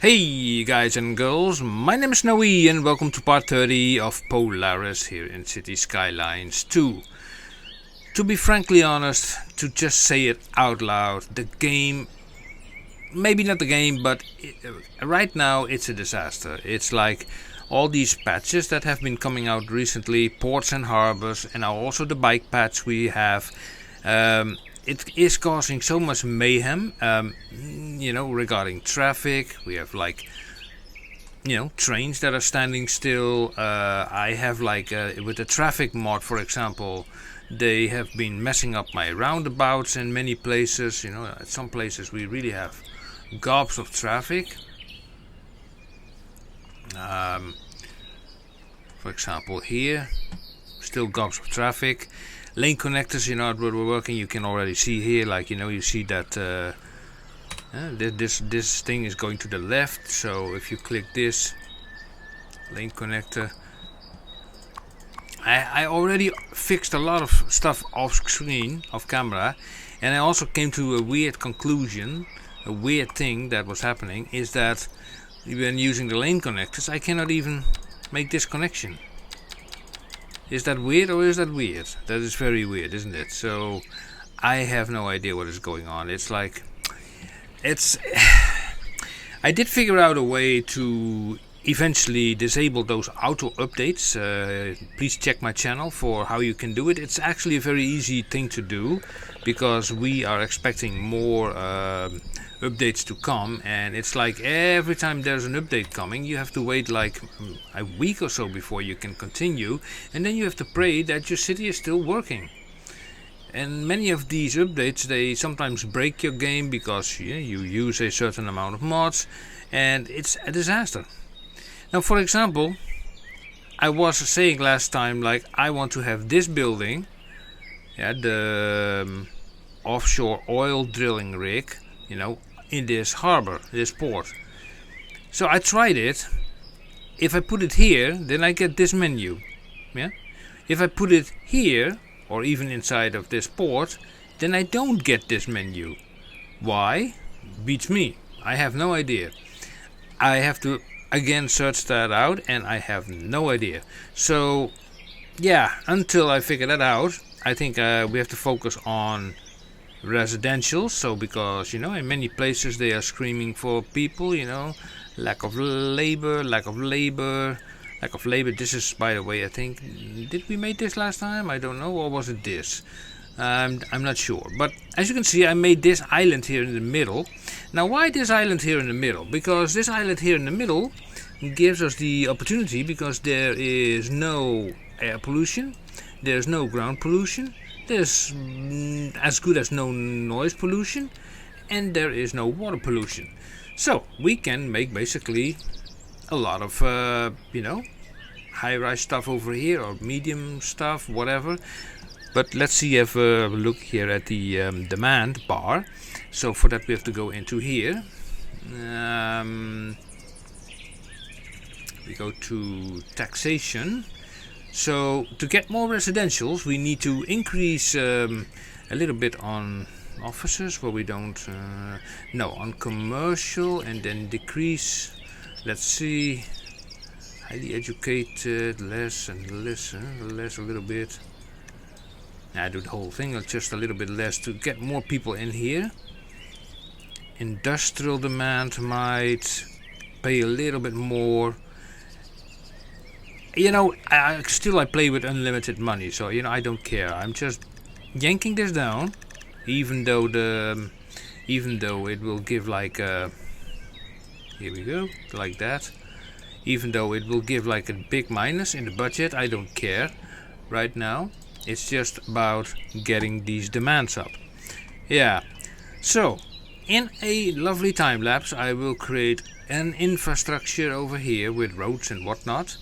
Hey guys and girls, my name is Snowy and welcome to part 30 of Polaris here in City Skylines 2. To be frankly honest, to just say it out loud, the game, maybe not the game, but right now it's a disaster. It's like all these patches that have been coming out recently, ports and harbors, and now also the bike patch we have. It is causing so much mayhem, regarding traffic. We have trains that are standing still. I have with the traffic mod, for example, they have been messing up my roundabouts in many places. At some places we really have gobs of traffic. For example, here, still gobs of traffic. Lane connectors, were working. You can already see here, you see that this thing is going to the left. So if you click this lane connector, I already fixed a lot of stuff off screen, off camera, and I also came to a weird conclusion. A weird thing that was happening is that when using the lane connectors, I cannot even make this connection. Is that weird or is that weird? That is very weird, isn't it? So I have no idea what is going on. I did figure out a way to eventually disable those auto updates. Please check my channel for how you can do it. It's actually a very easy thing to do because we are expecting more updates to come, and it's like every time there's an update coming you have to wait like a week or so before you can continue, and then you have to pray that your city is still working. And many of these updates, they sometimes break your game because you use a certain amount of mods, and it's a disaster. Now, for example, I was saying last time, I want to have this building, the offshore oil drilling rig, in this harbor, this port. So I tried it. If I put it here, then I get this menu. If I put it here, or even inside of this port, then I don't get this menu. Why? Beats me. I have no idea. I have to again search that out, and I have no idea. So until I figure that out, I think we have to focus on residential. So because in many places they are screaming for people, lack of labor. This is, by the way, I think, did we make this last time? I don't know, or was it this? I'm not sure, but as you can see, I made this island here in the middle. Now, why this island here in the middle? Because this island here in the middle gives us the opportunity, because there is no air pollution, there's no ground pollution, there's as good as no noise pollution, and there is no water pollution. So we can make basically a lot of high-rise stuff over here, or medium stuff, whatever. But let's see, have a look here at the demand bar. So for that we have to go into here. We go to taxation. So to get more residentials, we need to increase a little bit on offices, where we don't, on commercial, and then decrease, let's see, highly educated, less and less a little bit. I do the whole thing, just a little bit less to get more people in here. Industrial demand might pay a little bit more. I play with unlimited money, so I don't care. I'm just yanking this down, even though it will give here we go, like that. Even though it will give a big minus in the budget, I don't care right now. It's just about getting these demands up. So in a lovely time lapse, I will create an infrastructure over here with roads and whatnot.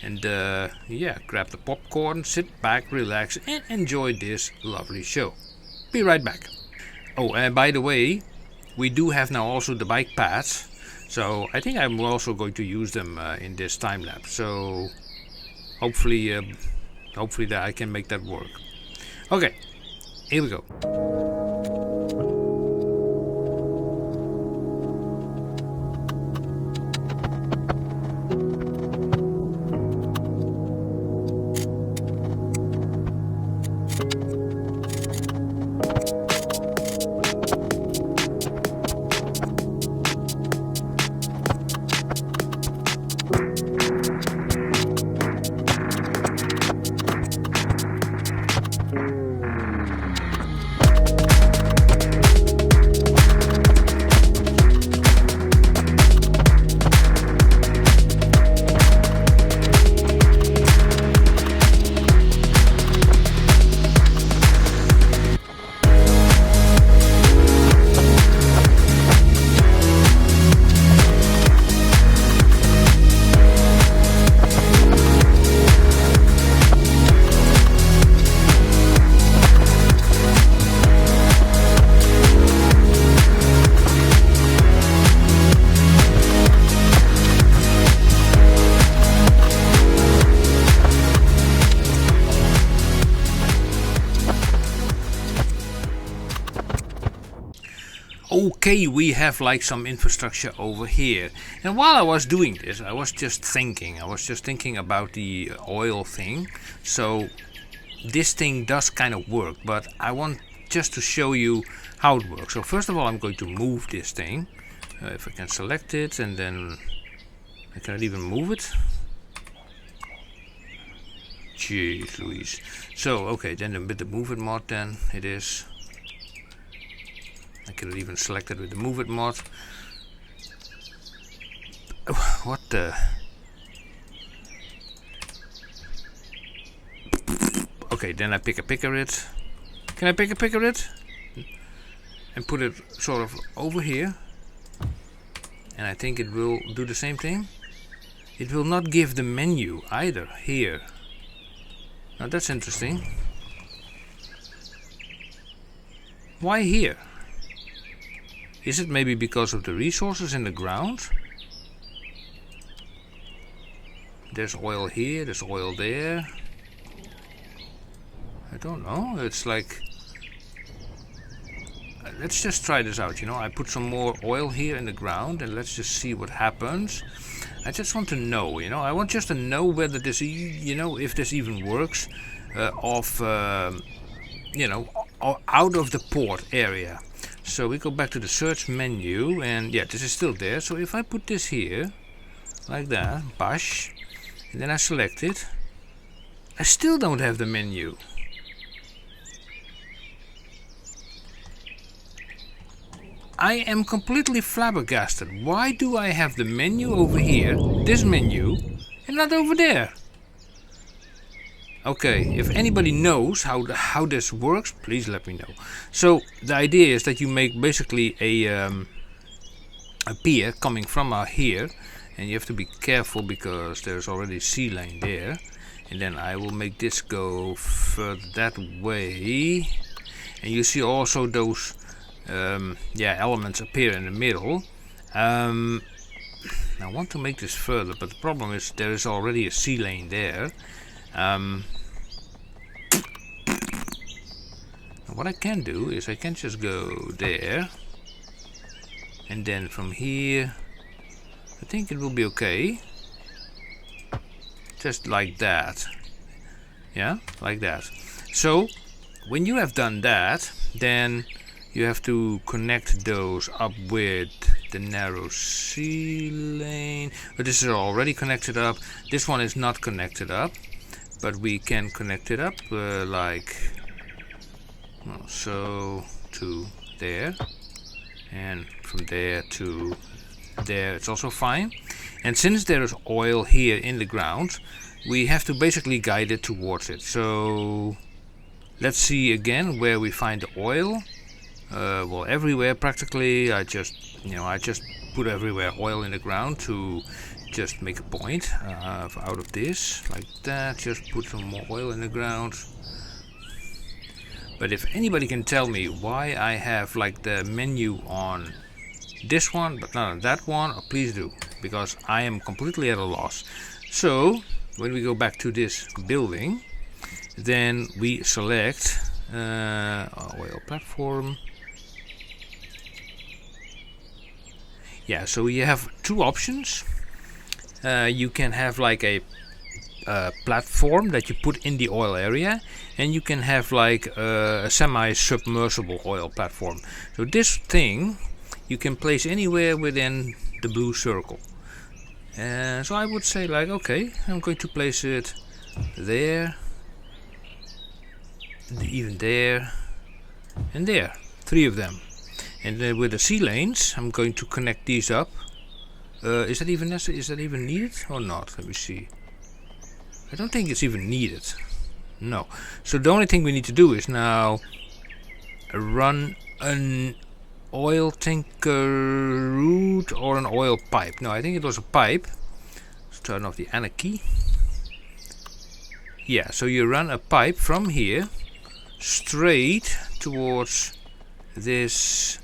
And grab the popcorn, sit back, relax, and enjoy this lovely show. Be right back. Oh, and by the way, we do have now also the bike paths. So I think I'm also going to use them in this time lapse. So hopefully that I can make that work. Okay, here we go. okay, we have like some infrastructure over here. And while I was doing this, I was just thinking about the oil thing. So this thing does kind of work, but I want just to show you how it works. So first of all, I'm going to move this thing. If I can select it, and then I cannot even move it. Jeez Louise. So okay, then with the move it mod, then it is. I cannot even select it with the move it mod. What the? Okay, then I pick a picker-it. Can I pick a picker-it? And put it sort of over here. And I think it will do the same thing. It will not give the menu either here. Now that's interesting. Why here? Is it maybe because of the resources in the ground? There's oil here, there's oil there. I don't know, it's like... Let's just try this out, you know. I put some more oil here in the ground and let's just see what happens. I just want to know, you know. I want just to know whether this, you know, if this even works you know, out of the port area. So we go back to the search menu and yeah, this is still there. So if I put this here, like that, bash, and then I select it, I still don't have the menu. I am completely flabbergasted. Why do I have the menu over here, this menu, and not over there? Okay, if anybody knows how this works, please let me know. So the idea is that you make basically a pier coming from here, and you have to be careful because there's already a sea lane there. And then I will make this go further that way, and you see also those yeah, elements appear in the middle. I want to make this further, but the problem is there is already a sea lane there. What I can do is I can just go there, and then from here I think it will be okay, just like that. Yeah, like that. So when you have done that, then you have to connect those up with the narrow sea lane. But this is already connected up. This one is not connected up, but we can connect it up like so to there, and from there to there. It's also fine. And since there is oil here in the ground, we have to basically guide it towards it. So let's see again where we find the oil. Well, everywhere practically. I just put everywhere oil in the ground to just make a point out of this, like that. Just put some more oil in the ground. But if anybody can tell me why I have like the menu on this one but not on that one, please do, because I am completely at a loss. So when we go back to this building, then we select oil platform. Yeah, so you have two options. You can have like a platform that you put in the oil area, and you can have like a semi-submersible oil platform. So this thing you can place anywhere within the blue circle. So I would say like, okay, I'm going to place it there, even there, and there. 3 of them. And then with the sea lanes, I'm going to connect these up. Is that even necessary? Is that even needed or not? Let me see. I don't think it's even needed. No. So the only thing we need to do is now run an oil tanker route or an oil pipe. No, I think it was a pipe. Let's turn off the anarchy. Yeah, so you run a pipe from here straight towards this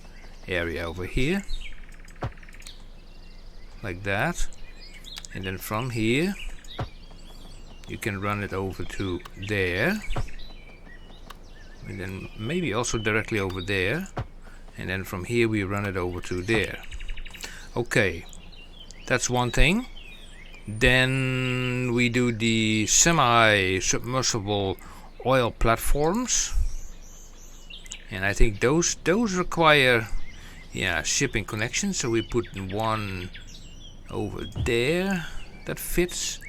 area over here, like that, and then from here you can run it over to there, and then maybe also directly over there, and then from here we run it over to there. Okay, that's one thing. Then we do the semi-submersible oil platforms, and I think those require shipping connections, so we put one over there that fits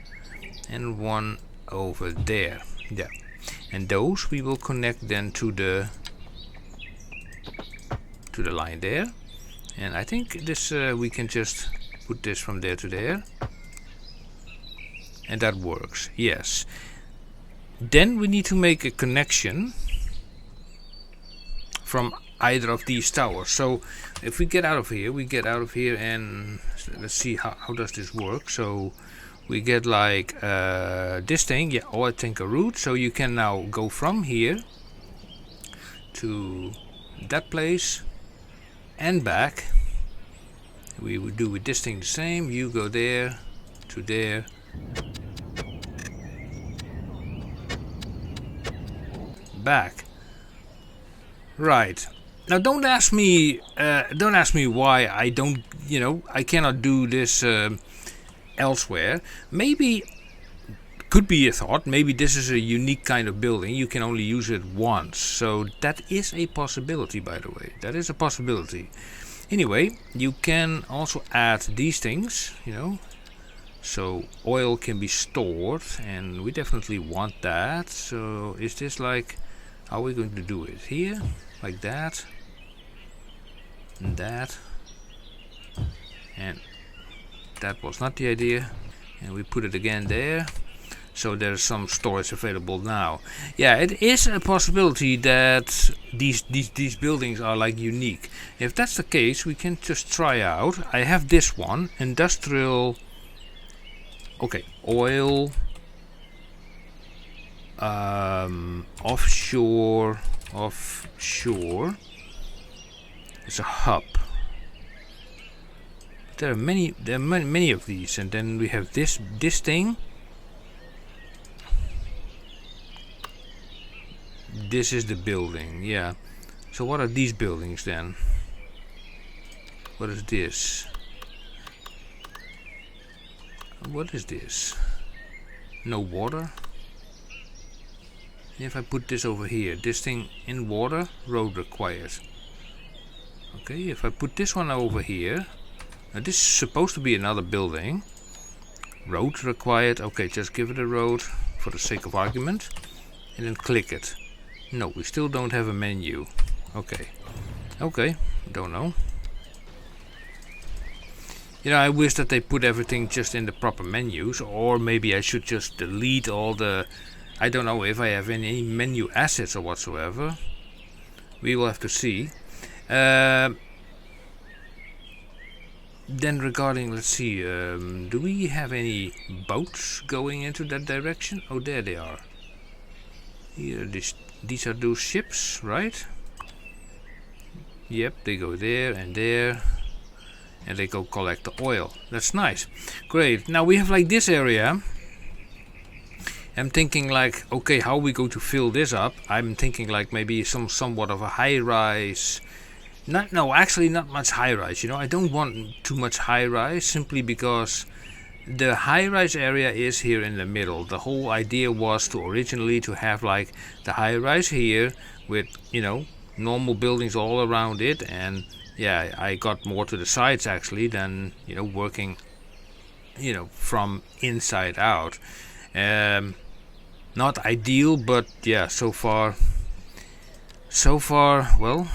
and one over there. Yeah, and those we will connect then to the line there. And I think this we can just put this from there to there, and that works. Yes. Then we need to make a connection from either of these towers. So if we get out of here, and let's see how does this work. So we get like this thing, oil tanker route. So you can now go from here to that place and back. We would do with this thing the same. You go there to there, back. Right. Now don't ask me why I don't, I cannot do this elsewhere. Maybe, could be a thought, maybe this is a unique kind of building, you can only use it once. So that is a possibility, by the way. That is a possibility. Anyway, you can also add these things, so oil can be stored, and we definitely want that. So is this like, how are we going to do it? Here, like that, and that, and that was not the idea. And we put it again there, so there's some storage available now. Yeah, it is a possibility that these buildings are like unique. If that's the case, we can just try out. I have this one, industrial. Okay, oil, offshore. It's a hub. There are many of these, and then we have this thing. This is the building, yeah. So what are these buildings then? What is this? What is this? No water? If I put this over here, this thing in water, road required. Okay, if I put this one over here, now this is supposed to be another building. Road required, okay, just give it a road for the sake of argument. And then click it. No, we still don't have a menu. Okay, don't know. I wish that they put everything just in the proper menus, or maybe I should just delete all the, I don't know if I have any menu assets or whatsoever. We will have to see. Then regarding, let's see, do we have any boats going into that direction? Oh, there they are. Here, these are those ships, right? Yep, they go there, and they go collect the oil. That's nice. Great. Now we have like this area. I'm thinking like, okay, how are we going to fill this up? I'm thinking like maybe somewhat of a high-rise. Actually not much high-rise. I don't want too much high-rise, simply because the high-rise area is here in the middle. The whole idea was to originally to have like the high-rise here with, normal buildings all around it, and yeah, I got more to the sides actually than, working, from inside out. Not ideal, but yeah, so far, well,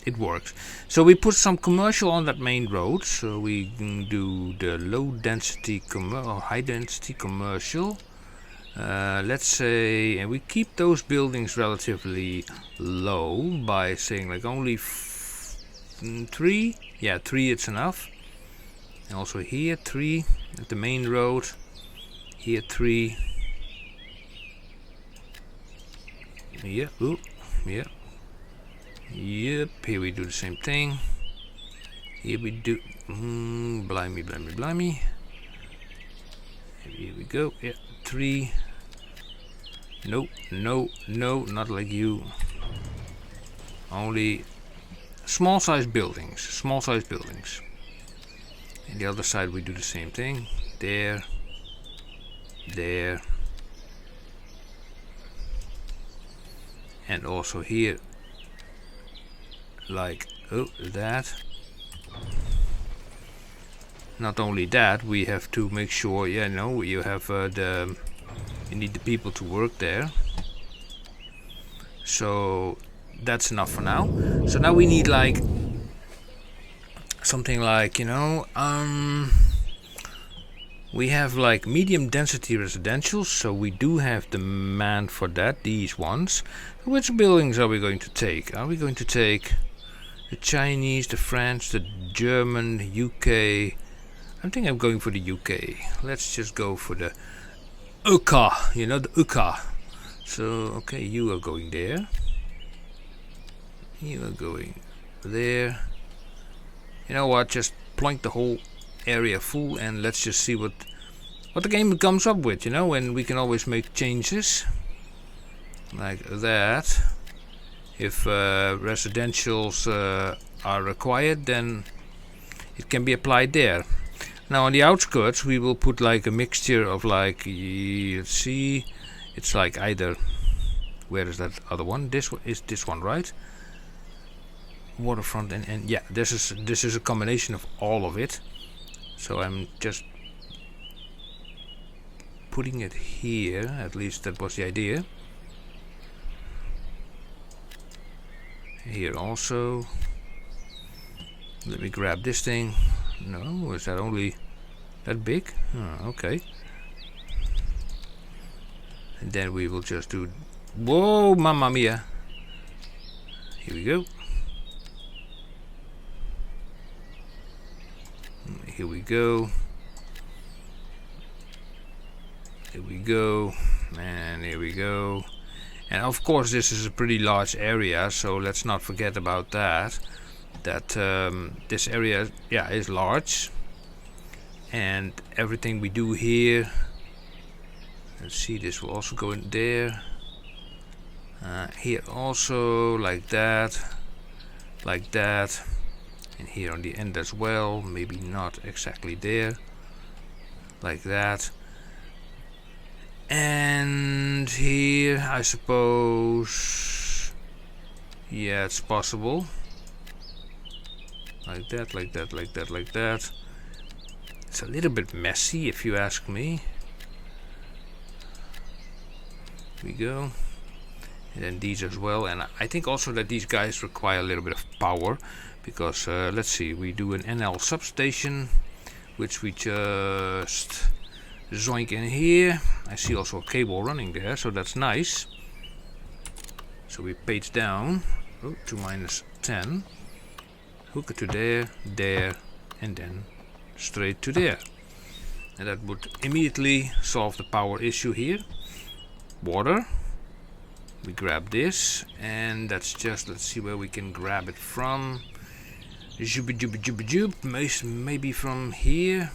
it works. So we put some commercial on that main road, so we can do the low density or high density commercial. Let's say, and we keep those buildings relatively low by saying like only 3. Yeah, 3 it's enough. And also here 3 at the main road. Here 3. Yeah, ooh, yeah. Yep, here we do the same thing. Here we do, blimey. Here we go, yeah, 3. No, not like you. Only small size buildings. Small size buildings. And the other side we do the same thing. There. There. And also here. Like that. Not only that, we have to make sure, yeah, no, you have you need the people to work there. So that's enough for now. So now we need like something like, you know, we have like medium density residential, so we do have demand for that, these ones. Which buildings are we going to take? Are we going to take the Chinese, the French, the German, the UK? I think I'm going for the UK. Let's just go for the UK, you know, the UK. So, okay, you are going there. You are going there. You know what, just plonk the whole area full and let's just see what the game comes up with, you know, and we can always make changes. Like that. If residentials are required, then it can be applied there. Now on the outskirts we will put like a mixture of like, let's see, it's like either, where is that other one? This one is this one, right? Waterfront and yeah, this is a combination of all of it. So I'm just putting it here, at least that was the idea. Here also. Let me grab this thing. No, is that only that big? Oh, okay. And then we will just do... Whoa, mamma mia. Here we go. Here we go. Here we go. And here we go. And of course this is a pretty large area, so let's not forget about that. That this area, yeah, is large, and everything we do here, let's see, this will also go in there, here also, like that, and here on the end as well, maybe not exactly there, like that, and here I suppose, yeah, it's possible. Like that, like that, like that, like that. It's a little bit messy if you ask me. Here we go. And then these as well. And I think also that these guys require a little bit of power. Because, let's see, we do an NL substation. Which we just zoink in here. I see also a cable running there, so that's nice. So we page down to -10. Hook it to there, there, and then straight to there. And that would immediately solve the power issue here. Water. We grab this, and that's just, let's see where we can grab it from. Maybe from here.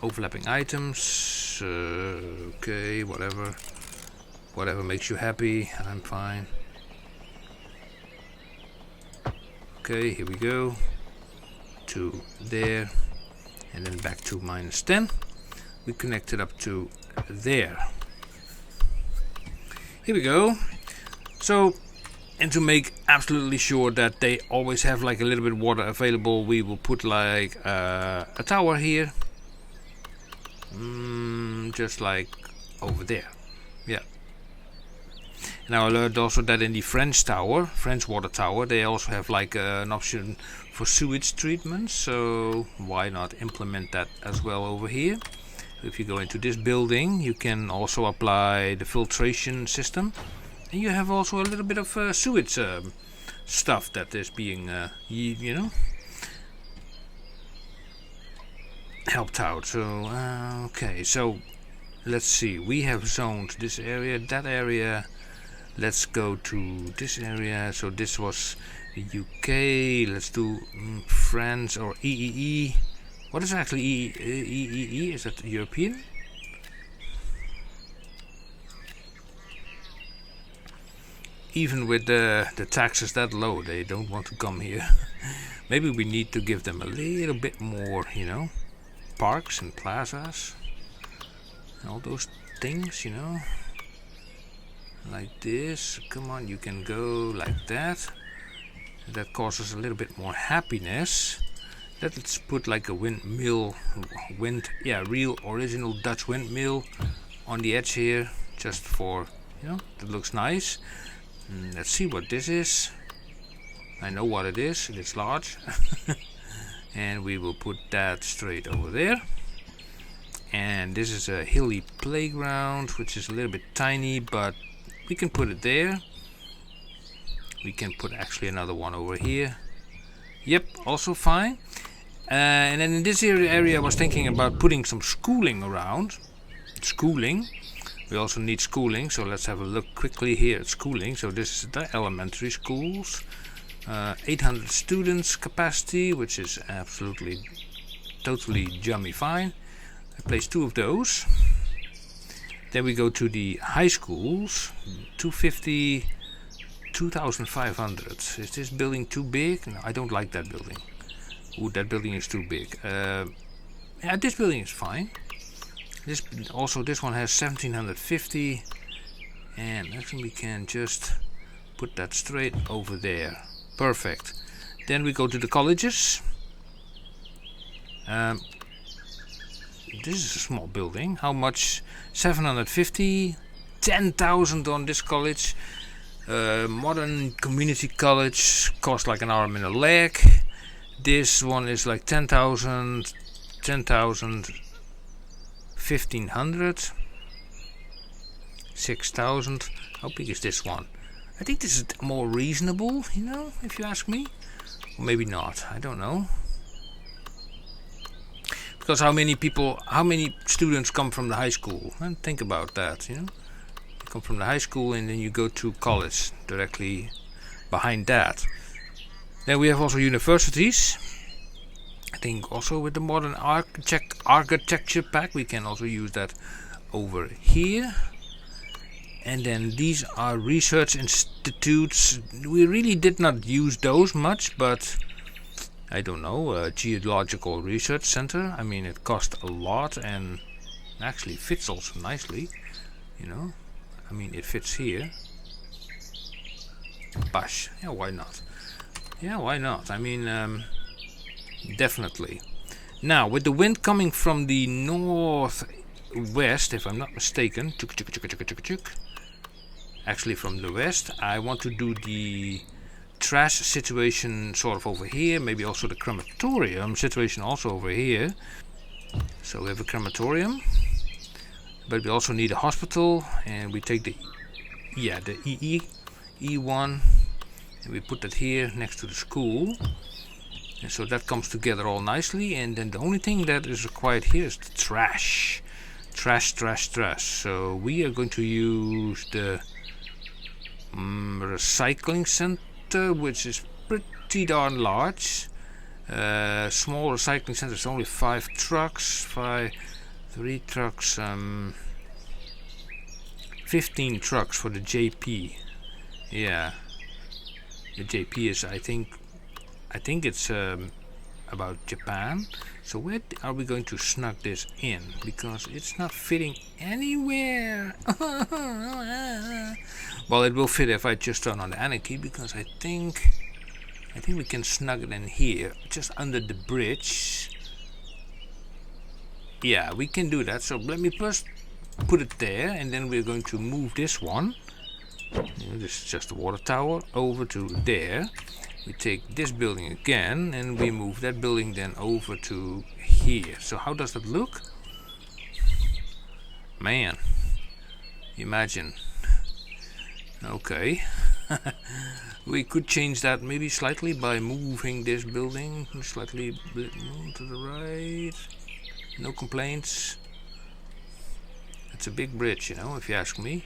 Overlapping items. Okay, whatever. Whatever makes you happy, I'm fine. Okay, here we go. To there. And then back to -10. We connect it up to there. Here we go. So, and to make absolutely sure that they always have like a little bit of water available, we will put like a tower here. Just like over there. Yeah. And I learned also that in the French water tower, they also have like an option for sewage treatment. So why not implement that as well over here? If you go into this building, you can also apply the filtration system. And you have also a little bit of sewage stuff that is being, you know, helped out. So, okay, so let's see. We have zoned this area, that area. Let's go to this area. So this was the UK. Let's do France or EEE. What is actually EEE? Is that European? even with the taxes that low, they don't want to come here. Maybe we need to give them a little bit more, you know, parks and plazas and all those things, you know, like this. Come on, you can go like that. That causes a little bit more happiness. Let's put like a windmill, real original Dutch windmill on the edge here, just for, you know, that looks nice. Let's see what this is. I know what it is. It's large. And we will put that straight over there. And this is a hilly playground, which is a little bit tiny, but we can put it there. We can put actually another one over here. Yep, also fine. And then in this area I was thinking about putting some schooling around. Schooling. We also need schooling, so let's have a look quickly here at schooling. So this is the elementary schools. 800 students capacity, which is absolutely, totally jummy fine. I place 2 of those. Then we go to the high schools. 250, 2,500. Is this building too big? No, I don't like that building. Ooh, that building is too big. Yeah, this building is fine. This one has 1,750, and actually we can just put that straight over there. Perfect. Then we go to the colleges. This is a small building. How much? 750. 10,000 on this college. Modern community college costs like an arm and a leg. This one is like 10,000. 10,000. 1,500. 6,000. How big is this one? I think this is more reasonable, you know, if you ask me. Or maybe not. I don't know. Because how many students come from the high school? And think about that, you know. You come from the high school and then you go to college directly behind that. Then we have also universities. I think also with the modern architecture pack we can also use that over here. And then these are research institutes. We really did not use those much, but I don't know, geological research center. I mean, it cost a lot and actually fits also nicely, you know. I mean, it fits here. Bash. Yeah, why not? Yeah, why not? I mean, definitely. Now, with the wind coming from the northwest, if I'm not mistaken, actually from the west, I want to do the trash situation sort of over here, maybe also the crematorium situation also over here. So we have a crematorium, but we also need a hospital, and we take the E1, and we put that here next to the school. And so that comes together all nicely, and then the only thing that is required here is the trash. Trash. So we are going to use the recycling center, which is pretty darn large. Small recycling center is only 3 trucks, 15 trucks for the JP. Yeah, the JP is, I think it's about Japan. So where are we going to snug this in? Because it's not fitting anywhere. Well, it will fit if I just turn on the anarchy, because I think we can snug it in here, just under the bridge. Yeah, we can do that. So let me first put it there, and then we're going to move this one. This is just a water tower over to there. We take this building again and we move that building then over to here. So how does that look? Man, imagine. Okay. We could change that maybe slightly by moving this building slightly to the right. No complaints. It's a big bridge, you know, if you ask me.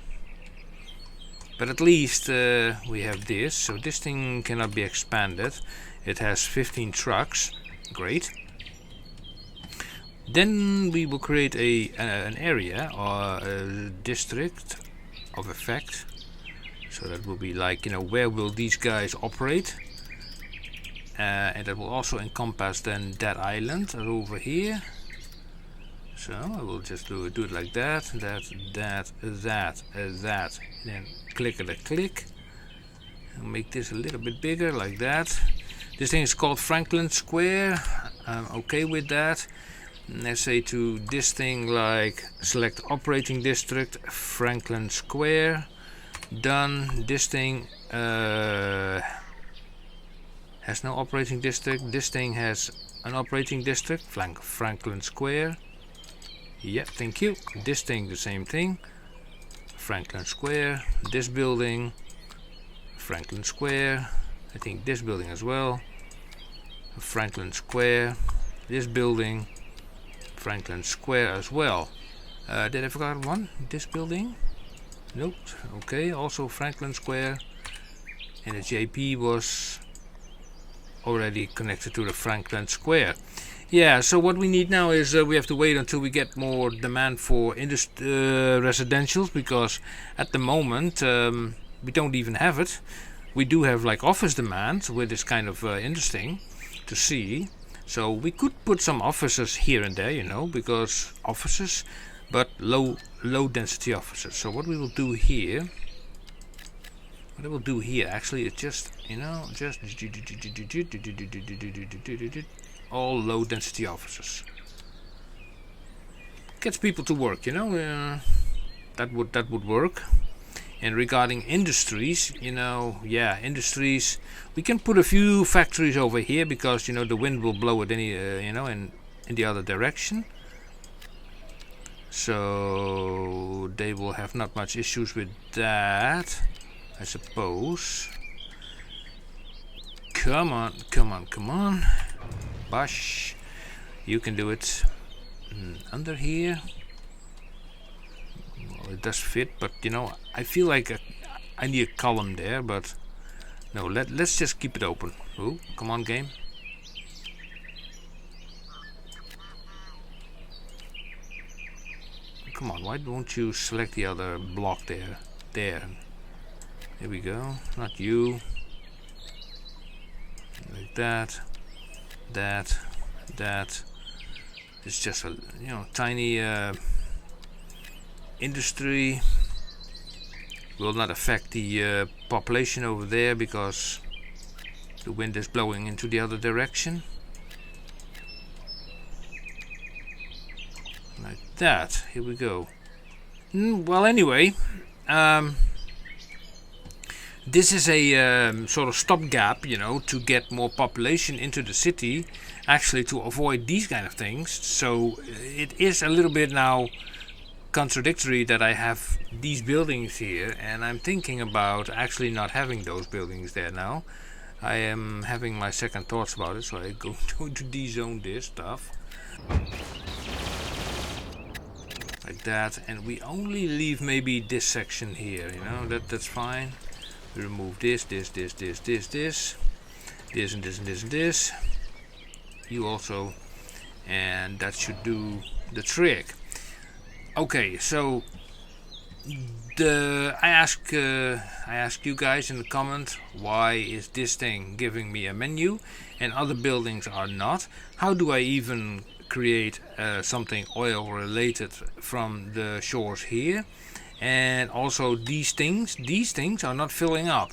But at least we have this, so this thing cannot be expanded. It has 15 trucks, great. Then we will create an area or a district of effect. So that will be like, you know, where will these guys operate? And that will also encompass then that island over here. So I will just do it like that, that, and then click and click. I'll make this a little bit bigger like that. This thing is called Franklin Square. I'm okay with that. Let's say to this thing like select operating district, Franklin Square. Done. This thing has no operating district. This thing has an operating district, Franklin Square. Yeah, thank you. This thing the same thing, Franklin Square. This building, Franklin Square. I think this building as well, Franklin Square. This building, Franklin Square as well. Did I forget one? This building? Nope. Okay, also Franklin Square. And the JP was already connected to the Franklin Square. Yeah, so what we need now is we have to wait until we get more demand for residentials, because at the moment we don't even have it. We do have like office demand, which is kind of interesting to see. So we could put some offices here and there, you know, because offices, but low density offices. So what we will do here, actually, is just, you know, just all low density offices. Gets people to work, you know. That would work. And regarding industries, you know, yeah, industries, we can put a few factories over here because, you know, the wind will blow it any, you know, in the other direction. So they will have not much issues with that, I suppose. Come on. Bosh, you can do it. Under here. Well, it does fit, but you know, I feel like I need a column there, but no, let's just keep it open. Oh, come on, game. Come on, why don't you select the other block there? There we go. Not you. Like that. It's just a, you know, tiny industry. Will not affect the population over there because the wind is blowing into the other direction. Like that. Here we go. Well, anyway, this is a sort of stopgap, you know, to get more population into the city, actually to avoid these kind of things. So it is a little bit now contradictory that I have these buildings here, and I'm thinking about actually not having those buildings there now. I am having my second thoughts about it, so I'm going to de-zone this stuff. Like that, and we only leave maybe this section here, you know, that's fine. We remove this, and this. You also, and that should do the trick. Okay, so I ask you guys in the comment, why is this thing giving me a menu and other buildings are not? How do I even create something oil related from the shores here? And also these things are not filling up.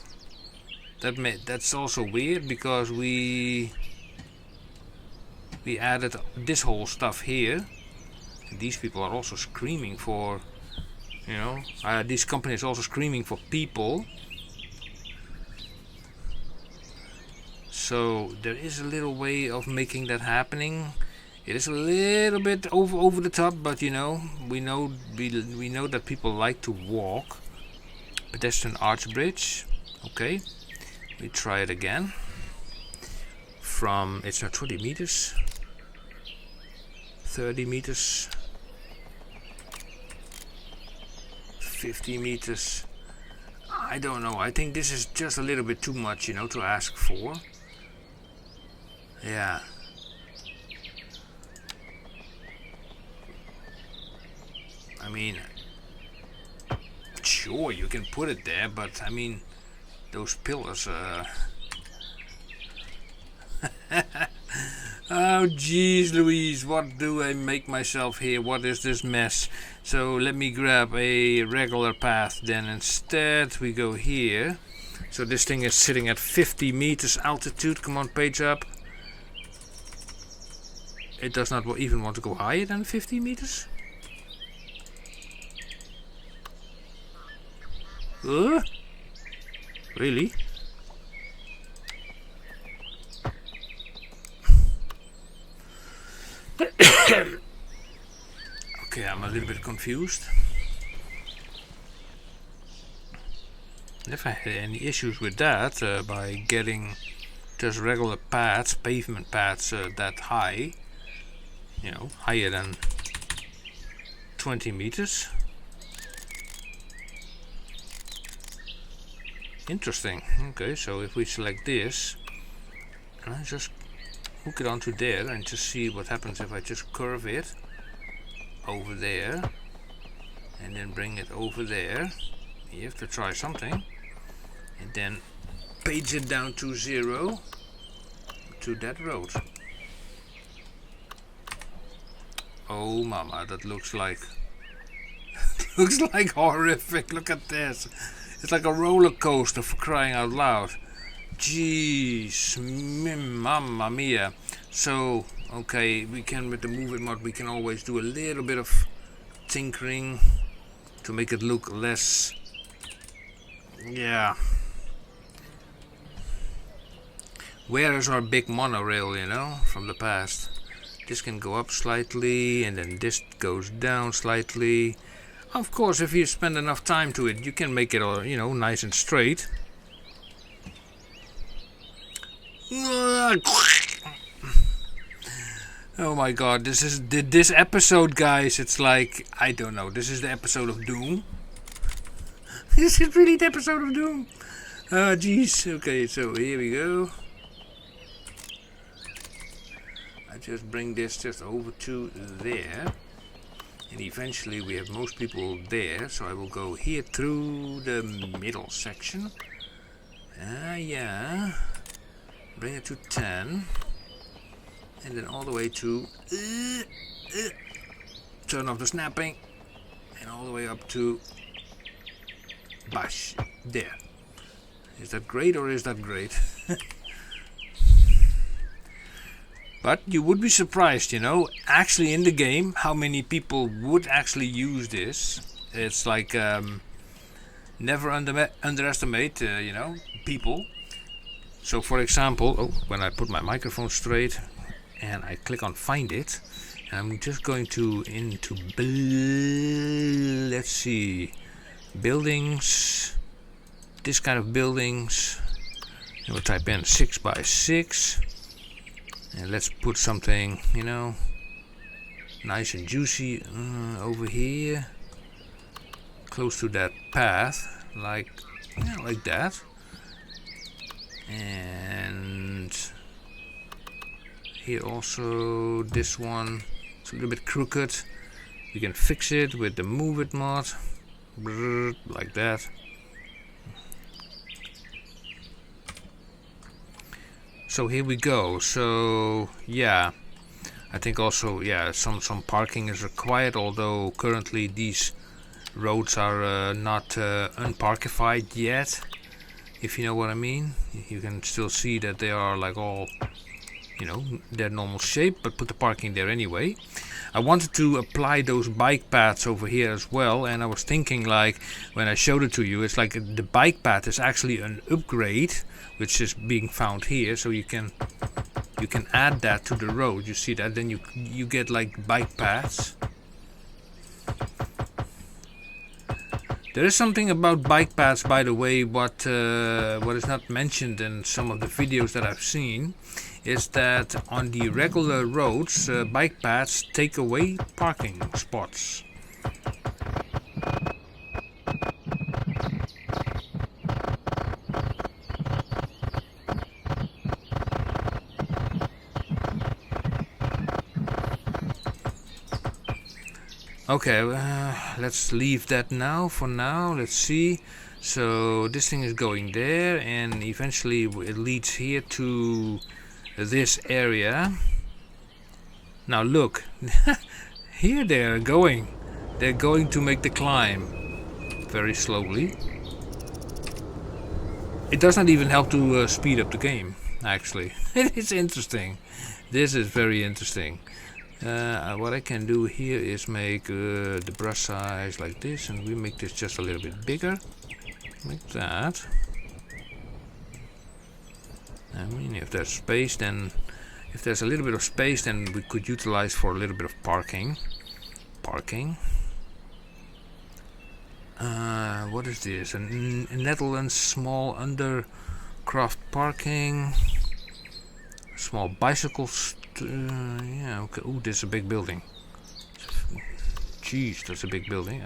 That's also weird, because we added this whole stuff here. These people are also screaming for, you know, these companies also screaming for people. So there is a little way of making that happening. It is a little bit over the top, but you know, we know that people like to walk. Pedestrian arch bridge. Okay, we try it again. From, it's not 20 meters, 30 meters, 50 meters. I don't know. I think this is just a little bit too much, you know, to ask for. Yeah. I mean, sure, you can put it there, but I mean, those pillars. Oh, jeez, Louise, what do I make myself here? What is this mess? So let me grab a regular path. Then instead we go here. So this thing is sitting at 50 meters altitude. Come on, page up. It does not even want to go higher than 50 meters. Really? Okay, I'm a little bit confused. Never had any issues with that by getting just regular paths, pavement paths that high. You know, higher than 20 meters. Interesting. Okay, so if we select this, I just hook it onto there and just see what happens if I just curve it over there and then bring it over there. You have to try something and then page it down to 0 to that road. Oh mama, that looks like looks like horrific. Look at this. It's like a roller coaster, for crying out loud. Jeez, mamma mia. So, okay, we can, with the move it mod, we can always do a little bit of tinkering to make it look less, yeah. Where is our big monorail, you know, from the past? This can go up slightly, and then this goes down slightly. Of course, if you spend enough time to it, you can make it all, you know, nice and straight. Oh my god, this is this episode, guys. It's like, I don't know, this is the episode of Doom. Is it really the episode of Doom? Oh jeez. Okay, so here we go. I just bring this just over to there. And eventually we have most people there, so I will go here through the middle section. Yeah. Bring it to 10. And then all the way to... turn off the snapping. And all the way up to... bash. There. Is that great or is that great? But you would be surprised, you know, actually in the game, how many people would actually use this. It's like, never underestimate, you know, people. So for example, when I put my microphone straight and I click on find it, I'm just going to let's see, buildings, this kind of buildings, and we'll type in 6x6. And let's put something, you know, nice and juicy over here, close to that path, like, yeah, like that. And here also, this one, it's a little bit crooked. You can fix it with the move it mod, like that. So here we go. So yeah, I think also, yeah, some parking is required, although currently these roads are not unparkified yet, if you know what I mean. You can still see that they are like all, you know, their normal shape, but put the parking there anyway. I wanted to apply those bike paths over here as well, and I was thinking, like, when I showed it to you, it's like the bike path is actually an upgrade, which is being found here, so you can add that to the road. You see that? Then you get like bike paths. There is something about bike paths, by the way, what is not mentioned in some of the videos that I've seen, is that on the regular roads, bike paths take away parking spots. Okay, let's leave that now for now. Let's see. So this thing is going there, and eventually it leads here to this area. Now look, here they're going. They're going to make the climb very slowly. It does not even help to speed up the game, actually. It is interesting. This is very interesting. What I can do here is make the brush size like this, and we make this just a little bit bigger, like that. I mean, if there's space, then if there's a little bit of space, then we could utilize for a little bit of parking. What is this? A Netherlands small undercroft parking. Small bicycles. Yeah, okay. Ooh, this is a big building. Jeez, that's a big building.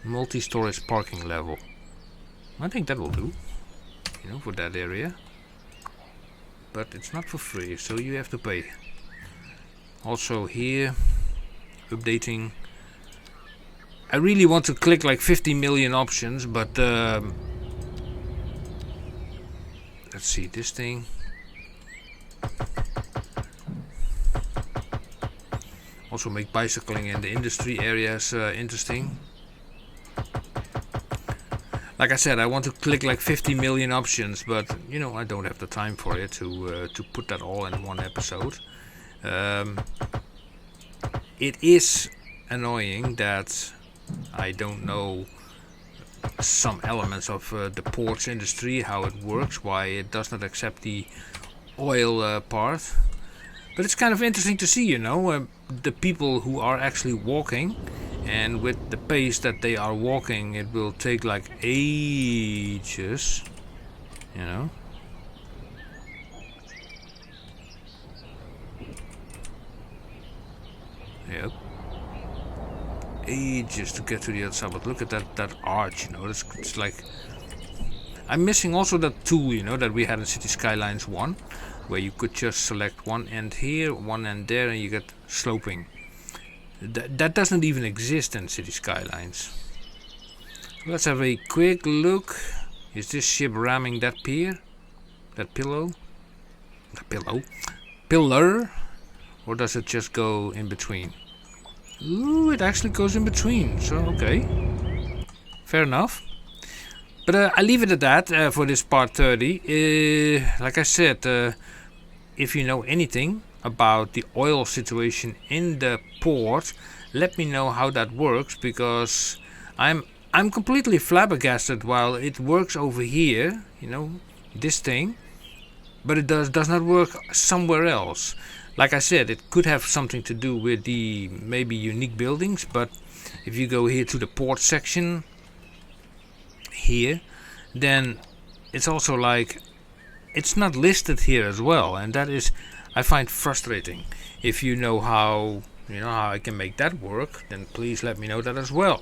Multi-storage parking level. I think that will do. You know, for that area. But it's not for free, so you have to pay. Also here, updating. I really want to click like 50 million options, but let's see this thing. Also make bicycling in the industry areas interesting. Like I said, I want to click like 50 million options, but you know, I don't have the time for it to put that all in one episode. It is annoying that I don't know some elements of the ports industry, how it works, why it does not accept the oil part. But it's kind of interesting to see, you know, the people who are actually walking, and with the pace that they are walking, it will take like ages, you know. Yep. Ages to get to the other side, but look at that arch, you know, it's like, I'm missing also that tool, you know, that we had in City Skylines 1, where you could just select one end here, one end there, and you get sloping. That doesn't even exist in City Skylines. So let's have a quick look. Is this ship ramming that pier? That pillar? Or does it just go in between? Ooh, it actually goes in between, so okay. Fair enough. But I leave it at that for this part 30. Like I said, if you know anything about the oil situation in the port, let me know how that works, because I'm completely flabbergasted while it works over here, you know, this thing, but it does not work somewhere else. Like I said, it could have something to do with the maybe unique buildings, but if you go here to the port section here, then it's also like it's not listed here as well, and that is, I find frustrating. If you know how I can make that work, then please let me know that as well.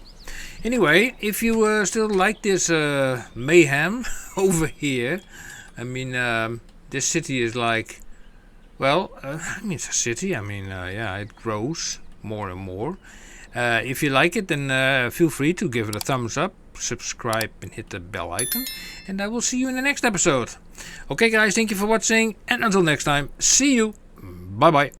Anyway, if you still like this mayhem over here, I mean, this city is like, well, I mean, it's a city. I mean, yeah, it grows more and more. If you like it, then feel free to give it a thumbs up, subscribe, and hit the bell icon. And I will see you in the next episode. Okay, guys, thank you for watching. And until next time, see you. Bye-bye.